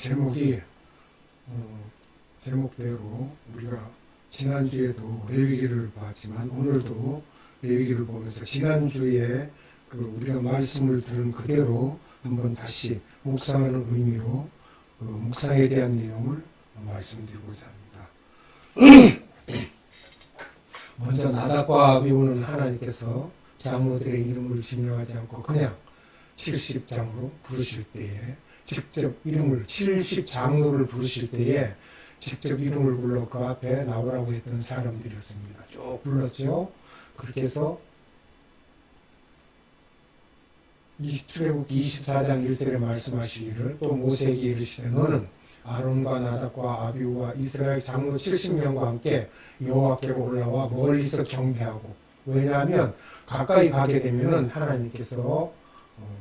제목이 제목대로 우리가 지난주에도 레위기를 봤지만 오늘도 레위기를 보면서 지난주에 우리가 말씀을 들은 그대로 한번 다시 묵상하는 의미로 묵상에 대한 내용을 말씀드리고자 합니다. 먼저 나답과 아비후는 하나님께서 장로들의 이름을 지명하지 않고 그냥 70장로 부르실 때에 직접 이름을 70장로를 부르실 때에 직접 이름을 불러 그 앞에 나오라고 했던 사람들이었습니다. 쭉 불렀죠. 그렇게 해서 출애굽기 24장 1절에 말씀하시기를 또 모세에게 이르시되 너는 아론과 나답과 아비후와 이스라엘 장로 70명과 함께 여호와께로 올라와 멀리서 경배하고, 왜냐하면 가까이 가게 되면은 하나님께서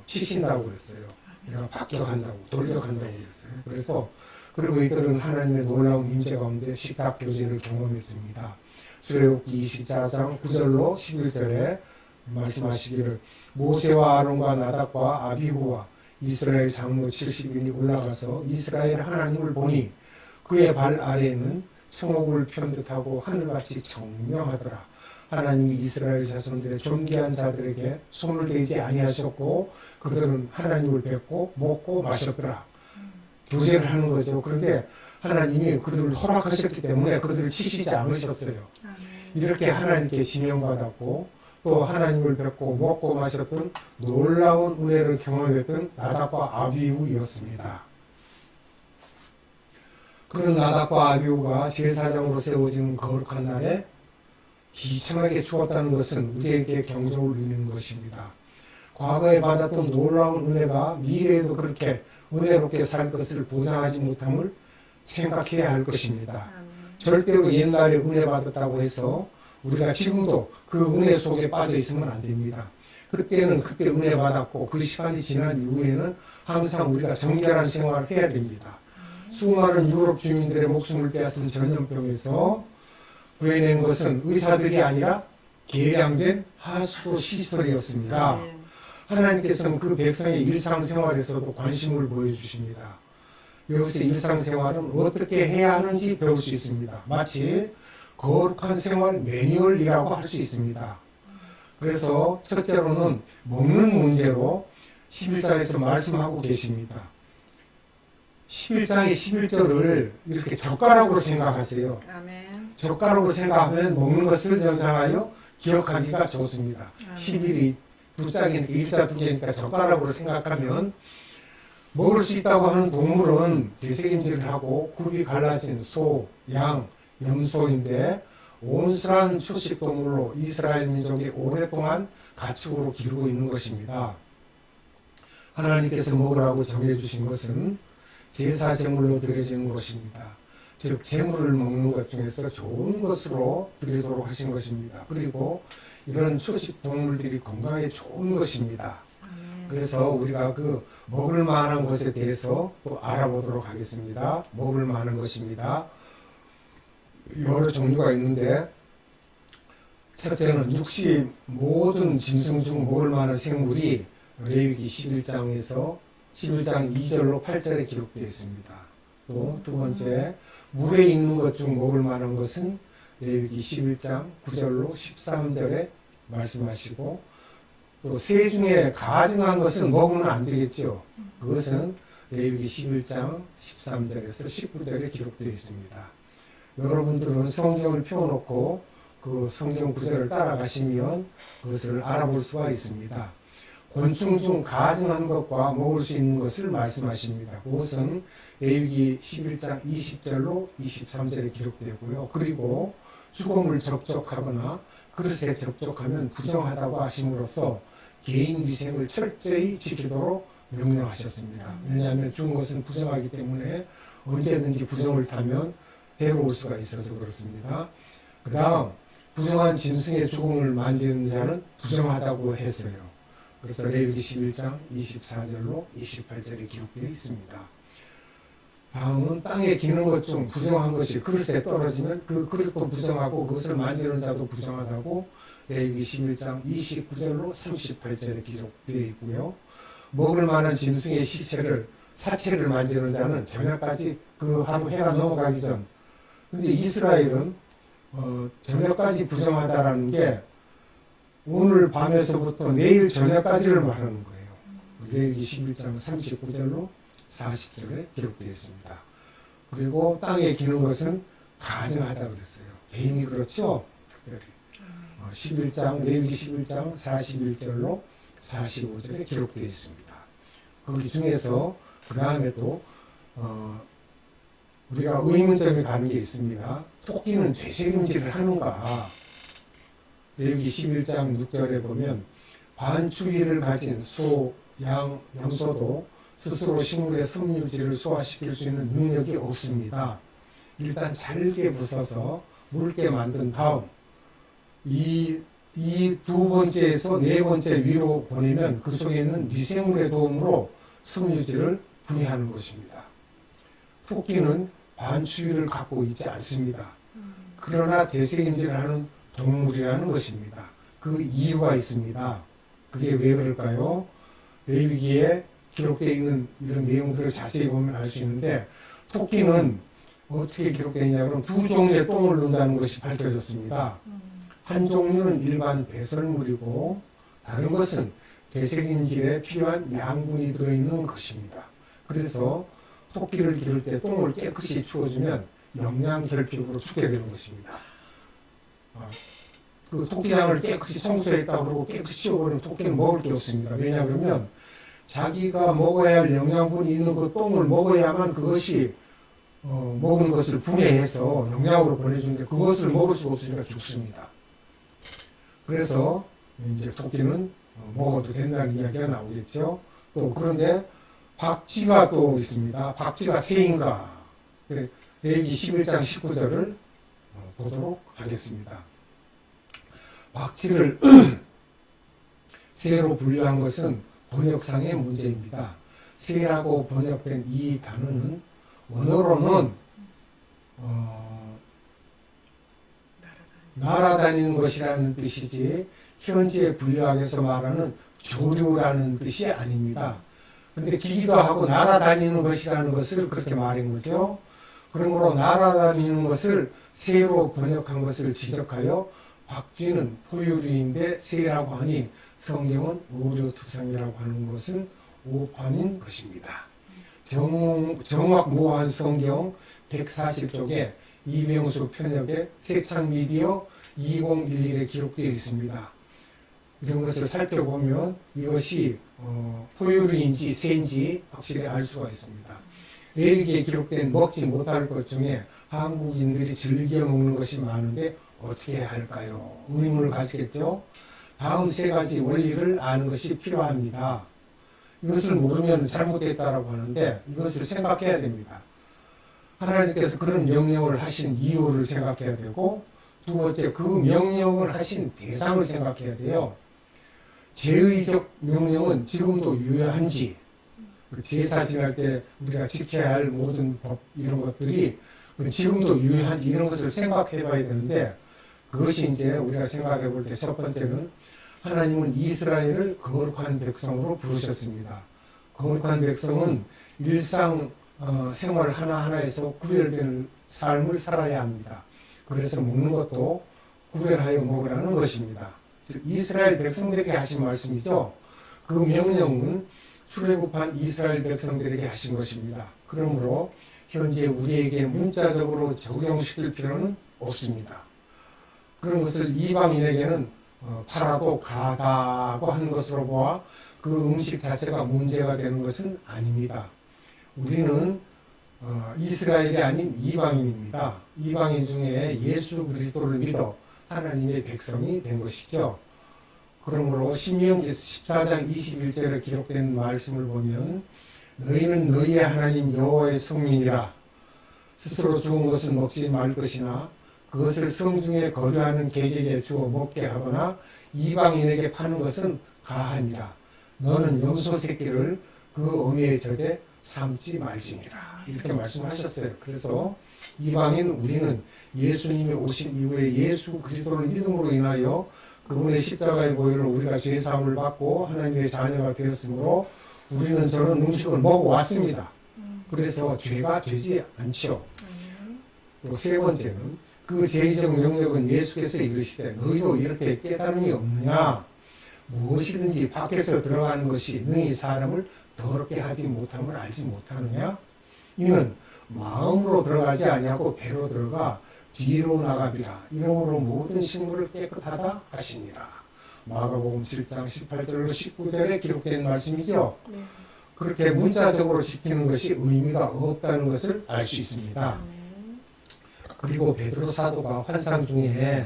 치신다고 그랬어요. 내가 바뀌어간다고, 돌려간다고 그랬어요. 그래서 그리고 이들은 하나님의 놀라운 임재 가운데 식탁 교제를 경험했습니다. 출애굽기 24장 9절로 11절에 말씀하시기를 모세와 아론과 나답과 아비후와 이스라엘 장로 70인이 올라가서 이스라엘 하나님을 보니 그의 발 아래에는 청옥을 편 듯하고 하늘같이 청명하더라. 하나님이 이스라엘 자손들의 존귀한 자들에게 손을 대지 아니하셨고 그들은 하나님을 뵙고 먹고 마셨더라. 교제를 하는 거죠. 그런데 하나님이 그들을 허락하셨기 때문에 그들을 치시지 않으셨어요. 이렇게 하나님께 지명받았고 또 하나님을 뵙고 먹고 마셨던 놀라운 은혜를 경험했던 나답과 아비후였습니다. 그런 나답과 아비후가 제사장으로 세워진 거룩한 날에 비참하게 죽었다는 것은 우리에게 경종을 울리는 것입니다. 과거에 받았던 놀라운 은혜가 미래에도 그렇게 은혜롭게 살 것을 보장하지 못함을 생각해야 할 것입니다. 절대로 옛날에 은혜 받았다고 해서 우리가 지금도 그 은혜 속에 빠져 있으면 안 됩니다. 그때는 그때 은혜 받았고 그 시간이 지난 이후에는 항상 우리가 정결한 생활을 해야 됩니다. 수많은 유럽 주민들의 목숨을 빼앗은 전염병에서 구해낸 것은 의사들이 아니라 계량된 하수도 시설이었습니다. 하나님께서는 그 백성의 일상생활에서도 관심을 보여주십니다. 여기서 일상생활은 어떻게 해야 하는지 배울 수 있습니다. 마치 거룩한 생활 매뉴얼이라고 할 수 있습니다. 그래서 첫째로는 먹는 문제로 11장에서 말씀하고 계십니다. 11장의 11절을 이렇게 젓가락으로 생각하세요. 아멘. 젓가락으로 생각하면 먹는 것을 연상하여 기억하기가 좋습니다. 11이 두 짝이니까 일자 두 개니까 젓가락으로 생각하면 먹을 수 있다고 하는 동물은 되새김질을 하고 굽이 갈라진 소, 양, 염소인데 온순한 초식동물로 이스라엘 민족이 오랫동안 가축으로 기르고 있는 것입니다. 하나님께서 먹으라고 정해주신 것은 제사 제물로 드려지는 것입니다. 즉 제물을 먹는 것 중에서 좋은 것으로 드리도록 하신 것입니다. 그리고 이런 초식동물들이 건강에 좋은 것입니다. 그래서 우리가 그 먹을 만한 것에 대해서 또 알아보도록 하겠습니다. 먹을 만한 것입니다. 여러 종류가 있는데 첫째는 육시 모든 짐승 중 먹을 만한 생물이 레위기 11장에서 11장 2절로 8절에 기록되어 있습니다. 또 두 번째 물에 있는 것 중 먹을 만한 것은 레위기 11장 9절로 13절에 말씀하시고 또 새 중에 가증한 것은 먹으면 안 되겠죠. 그것은 레위기 11장 13절에서 19절에 기록되어 있습니다. 여러분들은 성경을 펴놓고 그 성경 구절을 따라가시면 그것을 알아볼 수가 있습니다. 곤충 중 가증한 것과 먹을 수 있는 것을 말씀하십니다. 그것은 레위기 11장 20절로 23절에 기록되고요. 그리고 죽음을 접촉하거나 그릇에 접촉하면 부정하다고 하심으로써 개인 위생을 철저히 지키도록 명령하셨습니다. 왜냐하면 죽은 것은 부정하기 때문에 언제든지 부정을 타면 해로울 수가 있어서 그렇습니다. 그 다음 부정한 짐승의 죽음을 만지는 자는 부정하다고 했어요. 그래서 레위기 11장 24절로 28절에 기록되어 있습니다. 다음은 땅에 기는 것 중 부정한 것이 그릇에 떨어지면 그 그릇도 부정하고 그것을 만지는 자도 부정하다고 레위기 11장 29절로 38절에 기록되어 있고요. 먹을 만한 짐승의 시체를 사체를 만지는 자는 저녁까지 그 하루 해가 넘어가기 전. 근데 이스라엘은 저녁까지 부정하다라는 게 오늘 밤에서부터 내일 저녁까지를 말하는 거예요. 레위기 11장 39절로 40절에 기록되어 있습니다. 그리고 땅에 기는 것은 가증하다 그랬어요. 뱀이 그렇죠? 특별히. 11장, 레위기 11장 41절로 45절에 기록되어 있습니다. 거기 중에서 그 다음에 또 우리가 의문점이 가는 게 있습니다. 토끼는 되새김질을 하는가? 레위기 11장 6절에 보면 반추위를 가진 소, 양, 염소도 스스로 식물의 섬유질을 소화시킬 수 있는 능력이 없습니다. 일단 잘게 부숴서 묽게 만든 다음 이 두 번째에서 네 번째 위로 보내면 그 속에 있는 미생물의 도움으로 섬유질을 분해하는 것입니다. 토끼는 반추위를 갖고 있지 않습니다. 그러나 되새김질을 하는 동물이라는 것입니다. 그 이유가 있습니다. 그게 왜 그럴까요? 레위기에 기록되어 있는 이런 내용들을 자세히 보면 알 수 있는데 토끼는 어떻게 기록되어 있냐면 두 종류의 똥을 넣는다는 것이 밝혀졌습니다. 한 종류는 일반 배설물이고 다른 것은 되새김질에 필요한 양분이 들어있는 것입니다. 그래서 토끼를 기를 때 똥을 깨끗이 치워주면 영양 결핍으로 죽게 되는 것입니다. 그 토끼장을 깨끗이 청소했다 그러고 깨끗이 치워버리면 토끼는 먹을 게 없습니다. 왜냐 그러면 자기가 먹어야 할 영양분이 있는 그 똥을 먹어야만 그것이 먹은 것을 분해해서 영양으로 보내주는데 그것을 먹을 수가 없으니까 죽습니다. 그래서 이제 토끼는 먹어도 된다는 이야기가 나오겠죠. 또 그런데 박쥐가 또 있습니다. 박쥐가 새인가? 레위기 11장 19절을 보도록 하겠습니다. 박쥐를 새로 분류한 것은 번역상의 문제입니다. 새라고 번역된 이 단어는 원어로는 날아다니는 것이라는 뜻이지 현재 분류학에서 말하는 조류라는 뜻이 아닙니다. 근데 기기도 하고 날아다니는 것이라는 것을 그렇게 말한 거죠. 그러므로 날아다니는 것을 새로 번역한 것을 지적하여 박쥐는 포유류인데 새라고 하니 성경은 오류투성이라고 하는 것은 오판인 것입니다. 정확 모호한 성경 140쪽에 이명수 편역의 세창미디어 2011에 기록되어 있습니다. 이런 것을 살펴보면 이것이 포유류인지 새인지 확실히 알 수가 있습니다. 레위기에 기록된 먹지 못할 것 중에 한국인들이 즐겨 먹는 것이 많은데 어떻게 해야 할까요? 의문을 가지겠죠? 다음 세 가지 원리를 아는 것이 필요합니다. 이것을 모르면 잘못됐다라고 하는데 이것을 생각해야 됩니다. 하나님께서 그런 명령을 하신 이유를 생각해야 되고 두 번째 그 명령을 하신 대상을 생각해야 돼요. 제의적 명령은 지금도 유효한지 제사 지날 때 우리가 지켜야 할 모든 법 이런 것들이 지금도 유효한지 이런 것을 생각해 봐야 되는데 그것이 이제 우리가 생각해 볼 때 첫 번째는 하나님은 이스라엘을 거룩한 백성으로 부르셨습니다. 거룩한 백성은 일상 생활 하나하나에서 구별된 삶을 살아야 합니다. 그래서 먹는 것도 구별하여 먹으라는 것입니다. 즉 이스라엘 백성들에게 하신 말씀이죠. 그 명령은 출애굽한 이스라엘 백성들에게 하신 것입니다. 그러므로 현재 우리에게 문자적으로 적용시킬 필요는 없습니다. 그런 것을 이방인에게는 팔아도 가다고 한 것으로 보아 그 음식 자체가 문제가 되는 것은 아닙니다. 우리는 이스라엘이 아닌 이방인입니다. 이방인 중에 예수 그리스도를 믿어 하나님의 백성이 된 것이죠. 그러므로 신명기 14장 21절에 기록된 말씀을 보면 너희는 너희의 하나님 여호와의 성민이라 스스로 좋은 것은 먹지 말 것이나 그것을 성중에 거류하는 개에게 주어 먹게 하거나 이방인에게 파는 것은 가하니라. 너는 염소 새끼를 그 어미의 젖에 삼지 말지니라. 이렇게 말씀하셨어요. 그래서 이방인 우리는 예수님이 오신 이후에 예수 그리스도를 믿음으로 인하여 그분의 십자가의 보혈로 우리가 죄사함을 받고 하나님의 자녀가 되었으므로 우리는 저런 음식을 먹어왔습니다. 그래서 죄가 되지 않죠. 또 세 번째는 그 제의적 영역은 예수께서 이르시되 너희도 이렇게 깨달음이 없느냐? 무엇이든지 밖에서 들어가는 것이 능히 사람을 더럽게 하지 못함을 알지 못하느냐? 이는 마음으로 들어가지 아니하고 배로 들어가 뒤로 나가리라. 이러므로 모든 식물을 깨끗하다 하시니라. 마가복음 7장 18절로 19절에 기록된 말씀이죠. 네. 그렇게 문자적으로 지키는 것이 의미가 없다는 것을 알 수 있습니다. 그리고 베드로 사도가 환상 중에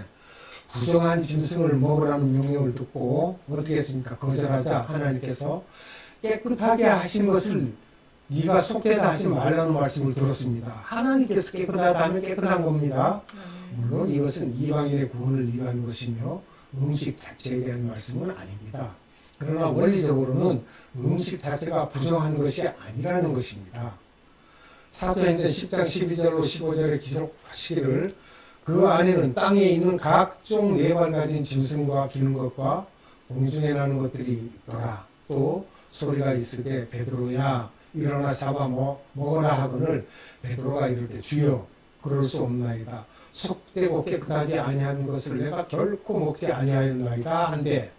부정한 짐승을 먹으라는 명령을 듣고 어떻게 했습니까? 거절하자 하나님께서 깨끗하게 하신 것을 네가 속되다 하지 말라는 말씀을 들었습니다. 하나님께서 깨끗하다 하면 깨끗한 겁니다. 물론 이것은 이방인의 구원을 위한 것이며 음식 자체에 대한 말씀은 아닙니다. 그러나 원리적으로는 음식 자체가 부정한 것이 아니라는 것입니다. 사도행전 10장 12절로 15절에 기록하시기를 그 안에는 땅에 있는 각종 네발 가진 짐승과 기는 것과 공중에 나는 것들이 있더라. 또 소리가 있으되 베드로야 일어나 잡아 먹어라 하거늘 베드로가 이르되 주여 그럴 수 없나이다. 속되고 깨끗하지 아니한 것을 내가 결코 먹지 아니하였나이다 한데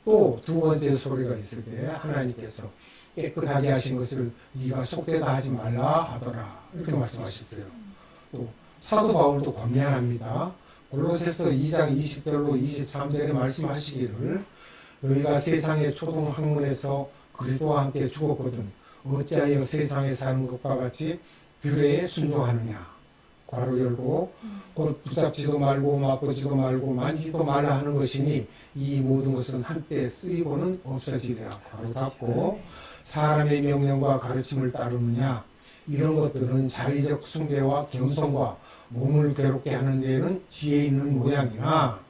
또 두 번째 소리가 있을 때 하나님께서 깨끗하게 하신 것을 네가 속되다 하지 말라 하더라. 이렇게 말씀하셨어요. 또 사도 바울도 권면합니다. 골로새서 2장 20절로 23절에 말씀하시기를 너희가 세상의 초등학문에서 그리스도와 함께 죽었거든 어찌하여 세상에 사는 것과 같이 규례에 순종하느냐. 괄호 열고 곧 붙잡지도 말고 맛보지도 말고 만지지도 말라 하는 것이니 이 모든 것은 한때 쓰이고는 없어지리라. 괄호 닫고 사람의 명령과 가르침을 따르느냐. 이런 것들은 자의적 숭배와 겸손과 몸을 괴롭게 하는 데에는 지혜 있는 모양이나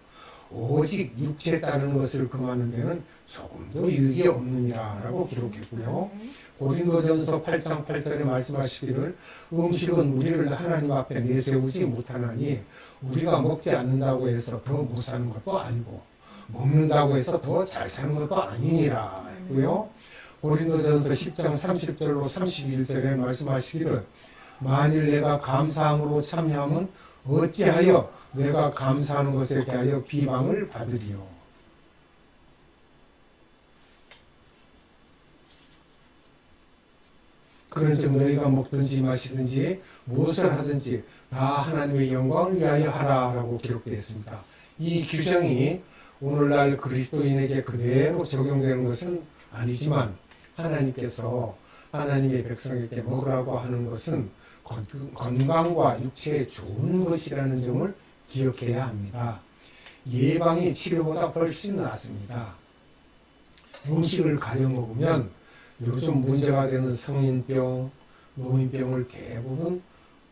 오직 육체에 따르는 것을 금하는 데는 조금도 유익이 없느니라 라고 기록했고요. 고린도전서 8장 8절에 말씀하시기를 음식은 우리를 하나님 앞에 내세우지 못하나니 우리가 먹지 않는다고 해서 더 못 사는 것도 아니고 먹는다고 해서 더 잘 사는 것도 아니니라 했고요. 고린도전서 10장 30절로 31절에 말씀하시기를 만일 내가 감사함으로 참여하면 어찌하여 내가 감사하는 것에 대하여 비방을 받으리요. 그런즉 너희가 먹든지 마시든지 무엇을 하든지 다 하나님의 영광을 위하여 하라라고 기록되어 있습니다. 이 규정이 오늘날 그리스도인에게 그대로 적용되는 것은 아니지만 하나님께서 하나님의 백성에게 먹으라고 하는 것은 건강과 육체에 좋은 것이라는 점을 기억해야 합니다. 예방이 치료보다 훨씬 낫습니다. 음식을 가려 먹으면 요즘 문제가 되는 성인병, 노인병을 대부분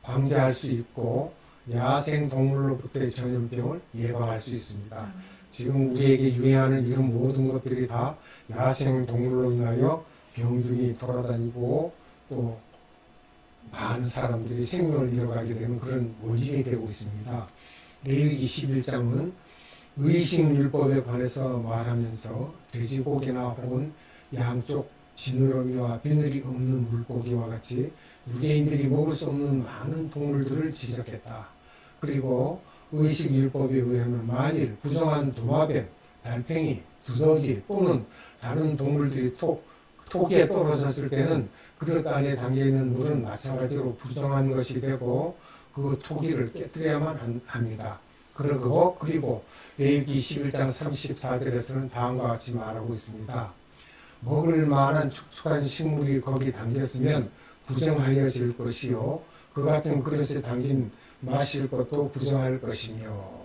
방지할 수 있고 야생 동물로부터의 전염병을 예방할 수 있습니다. 지금 우리에게 유행하는 이런 모든 것들이 다 야생 동물로 인하여 병균이 돌아다니고 또 많은 사람들이 생명을 잃어가게 되는 그런 원인이 되고 있습니다. 레위기 11장은 의식율법에 관해서 말하면서 돼지고기나 혹은 양쪽 지느러미와 비늘이 없는 물고기와 같이 유대인들이 먹을 수 없는 많은 동물들을 지적했다. 그리고 의식율법에 의하면 만일 부정한 도마뱀, 달팽이, 두더지 또는 다른 동물들이 토기에 떨어졌을 때는 그릇 안에 담겨있는 물은 마찬가지로 부정한 것이 되고 그 토기를 깨뜨려야만 합니다. 그리고 레위기 11장 34절에서는 다음과 같이 말하고 있습니다. 먹을 만한 축축한 식물이 거기 담겼으면 부정하여질 것이요 그 같은 그릇에 담긴 마실 것도 부정할 것이며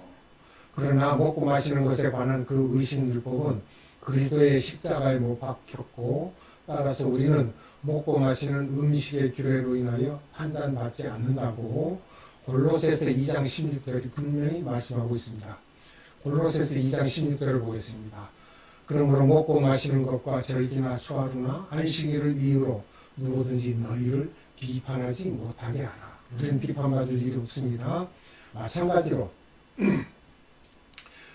그러나 먹고 마시는 것에 관한 그 의식율법은 그리스도의 십자가에 못 박혔고 따라서 우리는 먹고 마시는 음식의 규례로 인하여 판단받지 않는다고 골로새서 2장 16절이 분명히 말씀하고 있습니다. 골로새서 2장 16절을 보겠습니다. 그러므로 먹고 마시는 것과 절기나 초하루나 안식일을 이유로 누구든지 너희를 비판하지 못하게 하라. 우리는 비판받을 일이 없습니다. 마찬가지로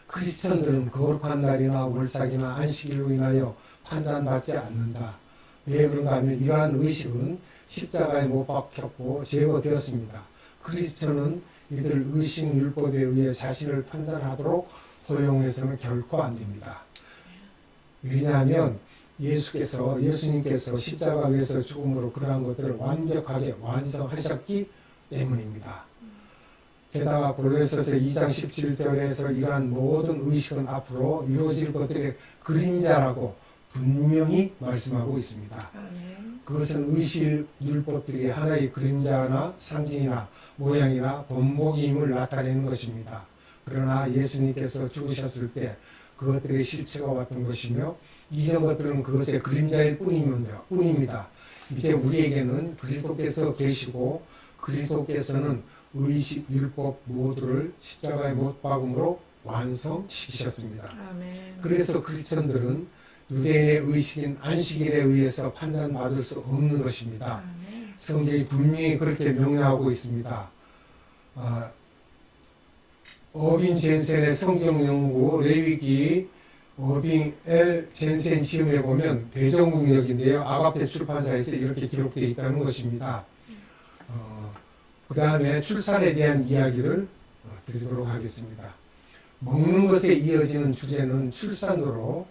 크리스천들은 거룩한 날이나 월삭이나 안식일로 인하여 판단받지 않는다. 왜 그런가 하면 이러한 의식은 십자가에 못 박혔고 제거되었습니다. 그리스도는 이들 의식율법에 의해 자신을 판단하도록 허용해서는 결코 안 됩니다. 왜냐하면 예수님께서 십자가 위에서 죽음으로 그러한 것들을 완벽하게 완성하셨기 때문입니다. 게다가 골로새서 2장 17절에서 이러한 모든 의식은 앞으로 이루어질 것들의 그림자라고 분명히 말씀하고 있습니다. 그것은 의식율법들이 하나의 그림자나 상징이나 모양이나 본보기임을 나타내는 것입니다. 그러나 예수님께서 죽으셨을 때 그것들의 실체가 왔던 것이며 이전 것들은 그것의 그림자일 뿐입니다. 이제 우리에게는 그리스도께서 계시고 그리스도께서는 의식율법 모두를 십자가에 못 박음으로 완성시키셨습니다. 아멘. 그래서 크리스천들은 유대인의 의식인 안식일에 의해서 판단받을 수 없는 것입니다. 아멘. 성경이 분명히 그렇게 명령하고 있습니다. 어빈 젠센의 성경연구 레위기 어빈 L 젠센 지음에 보면 대전국역인데요. 아가페 출판사에서 이렇게 기록되어 있다는 것입니다. 그 다음에 출산에 대한 이야기를 드리도록 하겠습니다. 먹는 것에 이어지는 주제는 출산으로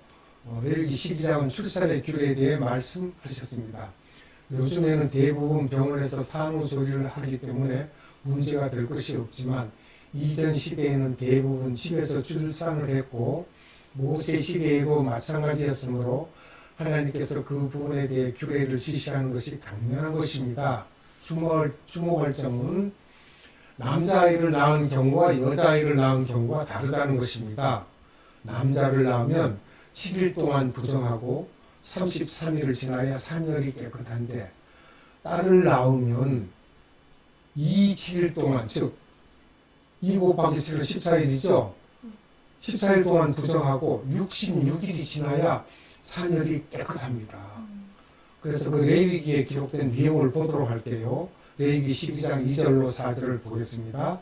레위기 12장은 출산의 규례에 대해 말씀하셨습니다. 요즘에는 대부분 병원에서 산후조리를 하기 때문에 문제가 될 것이 없지만 이전 시대에는 대부분 집에서 출산을 했고 모세 시대에도 마찬가지였으므로 하나님께서 그 부분에 대해 규례를 지시하는 것이 당연한 것입니다. 주목할 점은 남자아이를 낳은 경우와 여자아이를 낳은 경우가 다르다는 것입니다. 남자를 낳으면 7일 동안 부정하고 33일을 지나야 산열이 깨끗한데 딸을 낳으면 7일 동안 즉 2 곱하기 7은 14일이죠. 14일 동안 부정하고 66일이 지나야 산열이 깨끗합니다. 그래서 그 레위기에 기록된 내용을 보도록 할게요. 레위기 12장 2절로 4절을 보겠습니다.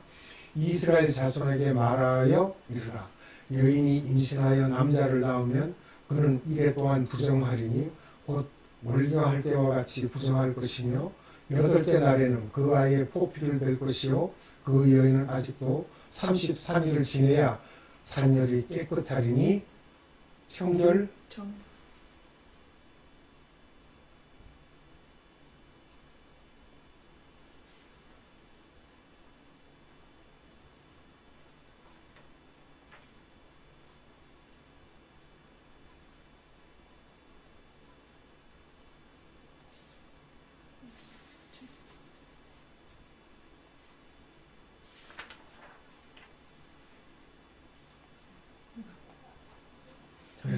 이스라엘 자손에게 말하여 이르라. 여인이 임신하여 남자를 낳으면 그는 이래 동안 부정하리니 곧 월경할 때와 같이 부정할 것이며 8째 날에는 그 아이의 포피를 뵐 것이요 그 여인은 아직도 33일을 지내야 산열이 깨끗하리니 청결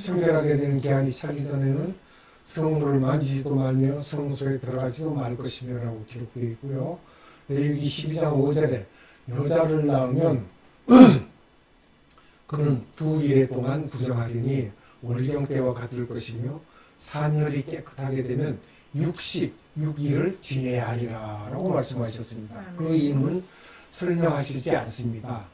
청결하게 되는 기한이 차기 전에는 성물을 만지지도 말며 성소에 들어가지도 말 것이며 라고 기록되어 있고요. 레위기 12장 5절에 여자를 낳으면 그는 2일에 동안 부정하리니 월경 때와 같을 것이며 산열이 깨끗하게 되면 66일을 지내야 하리라 라고 말씀하셨습니다. 그 이유는 설명하시지 않습니다.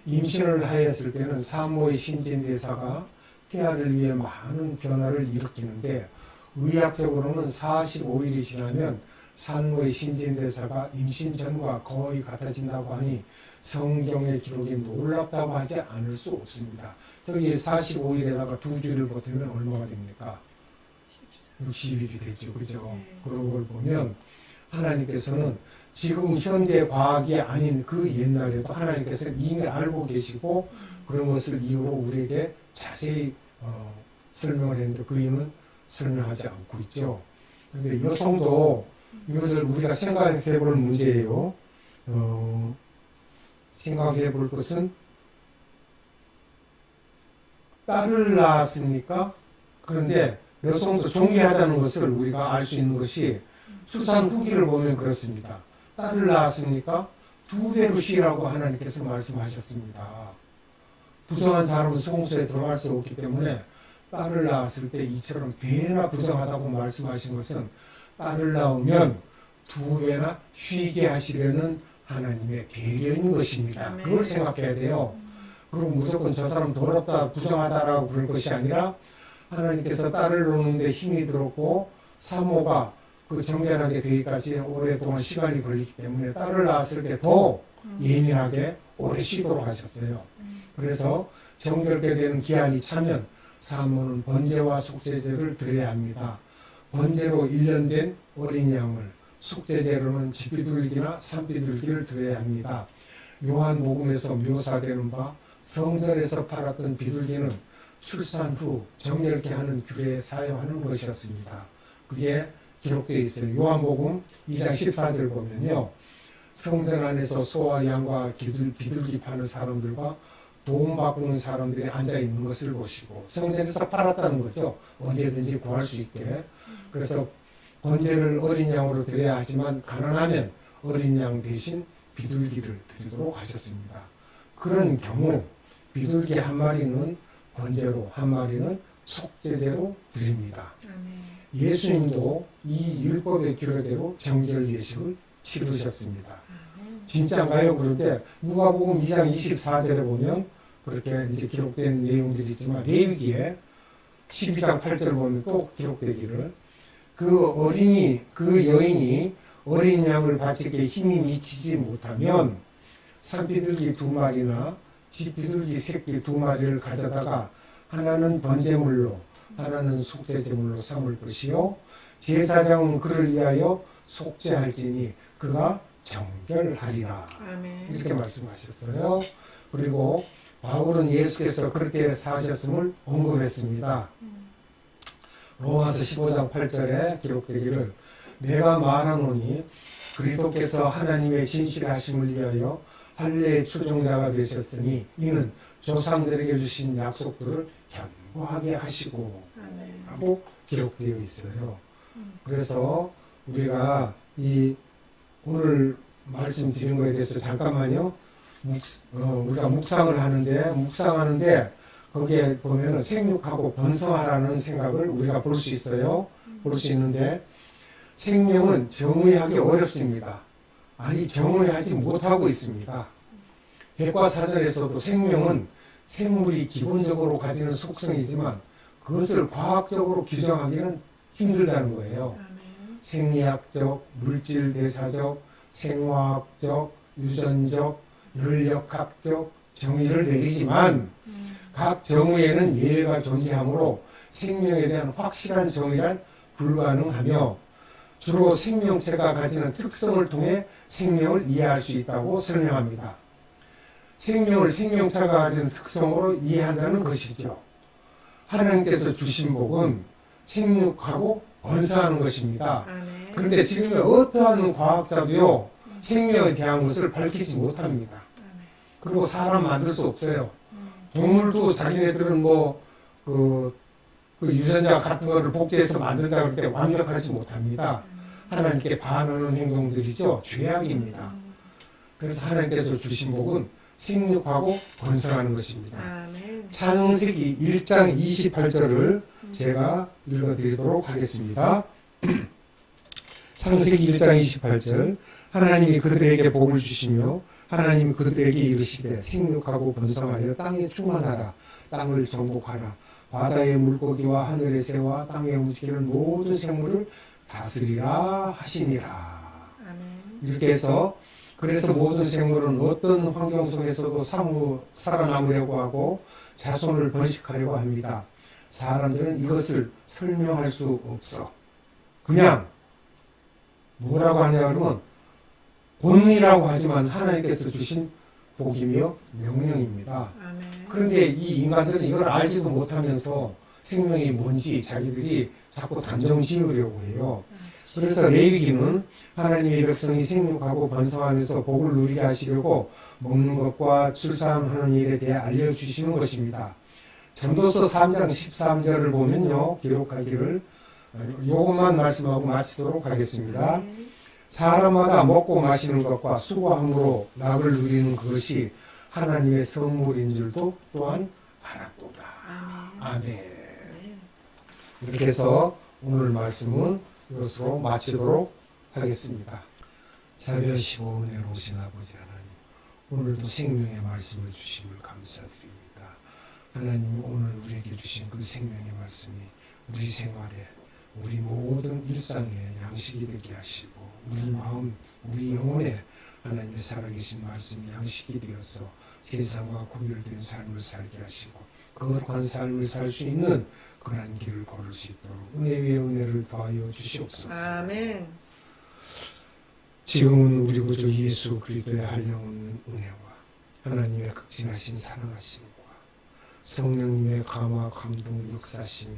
임신을 하였을 때는 산모의 신진대사가 태아를 위해 많은 변화를 일으키는데 의학적으로는 45일이 지나면 산모의 신진대사가 임신 전과 거의 같아진다고 하니 성경의 기록이 놀랍다고 하지 않을 수 없습니다. 저기 45일에다가 2주를 버티면 얼마가 됩니까? 60일이 되죠. 그죠? 그런 걸 보면 하나님께서는 지금 현대 과학이 아닌 그 옛날에도 하나님께서는 이미 알고 계시고 그런 것을 이유로 우리에게 자세히 설명을 했는데 그 이유는 설명하지 않고 있죠. 그런데 여성도 이것을 우리가 생각해 볼 문제예요. 생각해 볼 것은 딸을 낳았습니까? 그런데 여성도 존귀하다는 것을 우리가 알 수 있는 것이 출산 후기를 보면 그렇습니다. 딸을 낳았습니까? 2배로 쉬라고 하나님께서 말씀하셨습니다. 부정한 사람은 성소에 들어갈 수 없기 때문에 딸을 낳았을 때 이처럼 배나 부정하다고 말씀하신 것은 딸을 낳으면 2배나 쉬게 하시려는 하나님의 배려인 것입니다. 그걸 생각해야 돼요. 그리고 무조건 저 사람 더럽다 부정하다라고 그럴 것이 아니라 하나님께서 딸을 놓는데 힘이 들었고 사모가 그 정결하게 되기까지 오랫동안 시간이 걸리기 때문에 딸을 낳았을 때 더 예민하게 오래 쉬도록 하셨어요. 그래서 정결케 되는 기한이 차면 사모는 번제와 속죄제를 드려야 합니다. 번제로 1년 된 어린 양을, 속죄제로는 집비둘기나 산비둘기를 드려야 합니다. 요한복음에서 묘사되는 바 성전에서 팔았던 비둘기는 출산 후 정결케 하는 규례에 사용하는 것이었습니다. 그게 기록되어 있어요. 요한복음 2장 14절 보면요. 성전 안에서 소와 양과 비둘기 파는 사람들과 돈 바꾸는 사람들이 앉아있는 것을 보시고, 성전에서 팔았다는 거죠. 언제든지 구할 수 있게. 그래서 번제를 어린 양으로 드려야 하지만 가난하면 어린 양 대신 비둘기를 드리도록 하셨습니다. 그런 경우 비둘기 한 마리는 번제로, 한 마리는 속죄제로 드립니다. 예수님도 이 율법의 규례대로 정결 예식을 치르셨습니다. 진짜인가요? 그런데 누가복음 2장 24절에 보면 그렇게 이제 기록된 내용들이 있지만, 레위기에 12장 8절 보면 또 기록되기를, 그 여인이 어린 양을 바치기에 힘이 미치지 못하면 산비둘기 2마리나 집비둘기 새끼 2마리를 가져다가 하나는 번제물로 하나는 속죄제물로 삼을 것이요 제사장은 그를 위하여 속죄할지니 그가 정결하리라. 아멘. 이렇게 말씀하셨어요. 그리고 바울은 예수께서 그렇게 사셨음을 언급했습니다. 로마서 15장 8절에 기록되기를, 내가 말하노니 그리스도께서 하나님의 진실하심을 위하여 할례의 추종자가 되셨으니 이는 조상들에게 주신 약속들을 견고하게 하시고 라고 기록되어 있어요. 그래서 우리가 오늘 말씀드린 거에 대해서 잠깐만요. 우리가 묵상하는데 거기에 보면 생육하고 번성하라는 생각을 우리가 볼 수 있어요. 볼 수 있는데, 생명은 정의하기 어렵습니다. 아니, 정의하지 못하고 있습니다. 백과사전에서도 생명은 생물이 기본적으로 가지는 속성이지만 그것을 과학적으로 규정하기는 힘들다는 거예요. 생리학적, 물질대사적, 생화학적, 유전적, 연력학적 정의를 내리지만 각 정의에는 예외가 존재하므로 생명에 대한 확실한 정의란 불가능하며, 주로 생명체가 가지는 특성을 통해 생명을 이해할 수 있다고 설명합니다. 생명을 생명체가 가지는 특성으로 이해한다는 것이죠. 하나님께서 주신 복은 생육하고 번성하는 것입니다. 그런데 지금 어떠한 과학자도요, 생명에 대한 것을 밝히지 못합니다. 그리고 사람 만들 수 없어요. 동물도 자기네들은 그 유전자 같은 거를 복제해서 만든다 그럴 때 완벽하지 못합니다. 하나님께 반하는 행동들이죠. 죄악입니다. 그래서 하나님께서 주신 복은 생육하고 번성하는 것입니다. 창세기 1장 28절을 제가 읽어드리도록 하겠습니다. 창세기 1장 28절, 하나님이 그들에게 복을 주시며 하나님이 그들에게 이르시되 생육하고 번성하여 땅에 충만하라. 땅을 정복하라. 바다의 물고기와 하늘의 새와 땅에 움직이는 모든 생물을 다스리라 하시니라. 아멘. 이렇게 해서, 그래서 모든 생물은 어떤 환경 속에서도 살아남으려고 하고 자손을 번식하려고 합니다. 사람들은 이것을 설명할 수 없어. 그냥 뭐라고 하냐 그러면 본이라고 하지만 하나님께서 주신 복이며 명령입니다. 그런데 이 인간들은 이걸 알지도 못하면서 생명이 뭔지 자기들이 자꾸 단정 지으려고 해요. 그래서 레위기는 하나님의 백성이 생육하고 번성하면서 복을 누리게 하시려고 먹는 것과 출산하는 일에 대해 알려주시는 것입니다. 전도서 3장 13절을 보면요, 기록하기를, 요것만 말씀하고 마치도록 하겠습니다. 사람마다 먹고 마시는 것과 수고함으로 낙을 누리는 그것이 하나님의 선물인 줄도 또한 알았도다. 아멘. 이렇게 해서 오늘 말씀은 이것으로 마치도록 하겠습니다. 자비하시고 은혜로우신 아버지 하나님, 오늘도 생명의 말씀을 주심을 감사드립니다. 하나님, 오늘 우리에게 주신 그 생명의 말씀이 우리 생활에 우리 모든 일상의 양식이 되게 하시고 우리 마음, 우리 영혼에 하나님의 살아계신 말씀이 양식이 되어서 세상과 구별된 삶을 살게 하시고 거룩한 삶을 살 수 있는 그러한 길을 걸을 수 있도록 은혜 위에 은혜를 더하여 주시옵소서. 아멘. 지금은 우리 구주 예수 그리스도의 한량없는 은혜와 하나님의 극진하신 사랑하심과 성령님의 감화 감동 역사심이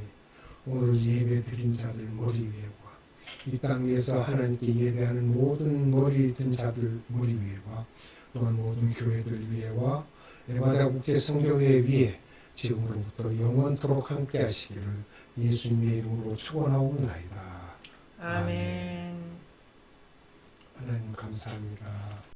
오늘 예배 드린 자들 머리 위에와 이 땅 위에서 하나님께 예배하는 모든 머리 든 자들 머리 위에와 또한 모든 교회들 위에와 에바다 국제 선교회 위에 지금으로부터 영원토록 함께 하시기를 예수님의 이름으로 축원하옵나이다. 아멘. 하나님 감사합니다.